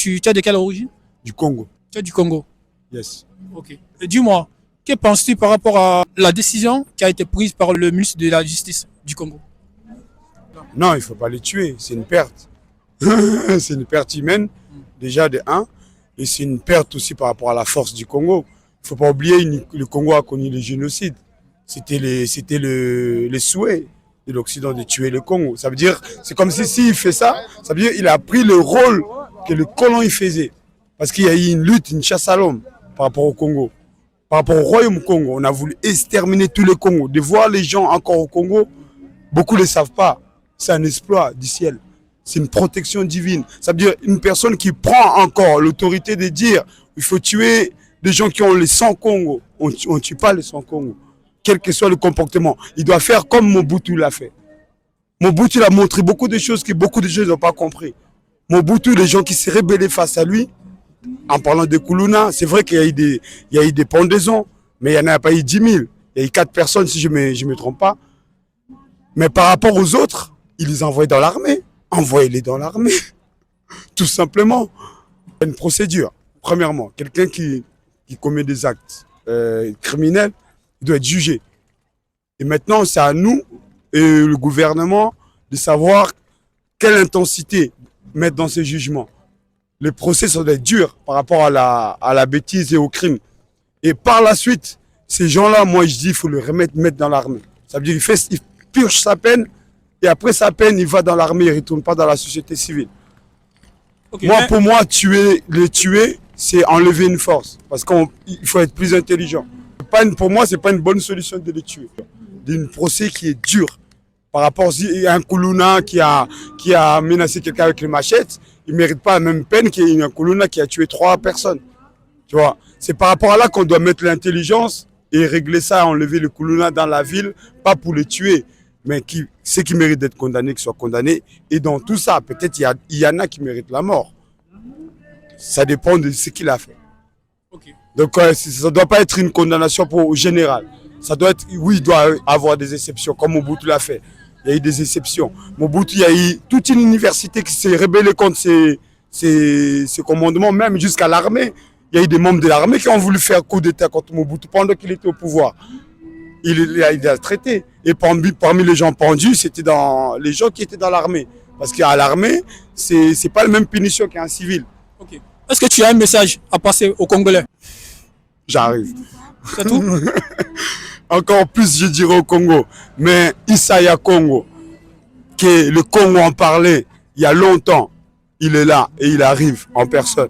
Tu es de quelle origine? Du Congo. Tu es du Congo. Yes. Ok. Et dis-moi, que penses-tu par rapport à la décision qui a été prise par le ministre de la Justice du Congo? Non, il ne faut pas les tuer, c'est une perte. C'est une perte humaine, déjà de un, et c'est une perte aussi par rapport à la force du Congo. Il ne faut pas oublier que le Congo a connu le génocide. C'était le souhait de l'Occident de tuer le Congo. Ça veut dire, c'est comme si s'il fait ça, ça veut dire qu'il a pris le rôle que le colon il faisait. Parce qu'il y a eu une lutte, une chasse à l'homme par rapport au Congo. Par rapport au royaume Congo, on a voulu exterminer tous les Congos. De voir les gens encore au Congo, beaucoup ne le savent pas. C'est un exploit du ciel. C'est une protection divine. Ça veut dire une personne qui prend encore l'autorité de dire il faut tuer les gens qui ont le sang Congo. On ne tue pas le sang Congo. Quel que soit le comportement. Il doit faire comme Mobutu l'a fait. Mobutu a montré beaucoup de choses que beaucoup de gens n'ont pas compris. Mobutu, les gens qui s'est rebellés face à lui, en parlant de Kuluna, c'est vrai qu'il y a eu des pendaisons, mais il n'y en a pas eu 10 000. Il y a eu 4 personnes, si je me trompe pas. Mais par rapport aux autres, il les envoie dans l'armée. Envoyez-les dans l'armée. Tout simplement. Une procédure. Premièrement, quelqu'un qui commet des actes criminels, il doit être jugé. Et maintenant, c'est à nous et le gouvernement de savoir quelle intensité mettre dans ces jugements. Le procès, ça doit être dur par rapport à la bêtise et au crime. Et par la suite, ces gens-là, moi je dis, il faut le mettre dans l'armée. Ça veut dire qu'il purge sa peine, et après sa peine, il va dans l'armée, il ne retourne pas dans la société civile. Okay, pour moi, les tuer, c'est enlever une force. Parce qu'il faut être plus intelligent. Pour moi, ce n'est pas une bonne solution de les tuer. D'un procès qui est dur. Par rapport à un Kuluna qui a menacé quelqu'un avec les machettes, il ne mérite pas la même peine qu'un Kuluna qui a tué 3 personnes. Tu vois, c'est par rapport à là qu'on doit mettre l'intelligence et régler ça, enlever le Kuluna dans la ville, pas pour les tuer, mais ceux qui méritent d'être condamnés, qu'ils soient condamnés. Et dans tout ça, peut-être il y en a qui méritent la mort. Ça dépend de ce qu'il a fait. Okay. Donc ça ne doit pas être une condamnation au général. Ça doit être, oui, il doit avoir des exceptions, comme Mobutu l'a fait. Il y a eu des exceptions. Mobutu, il y a eu toute une université qui s'est rébellée contre ces commandements, même jusqu'à l'armée. Il y a eu des membres de l'armée qui ont voulu faire coup d'État contre Mobutu pendant qu'il était au pouvoir. Il a traité. Et parmi les gens pendus, c'était les gens qui étaient dans l'armée. Parce qu'à l'armée, ce n'est pas la même punition qu'un civil. Okay. Est-ce que tu as un message à passer aux Congolais? J'arrive. C'est tout? Encore plus, je dirais au Congo. Mais Isaya Congo, que le Congo en parlait il y a longtemps, il est là et il arrive en personne.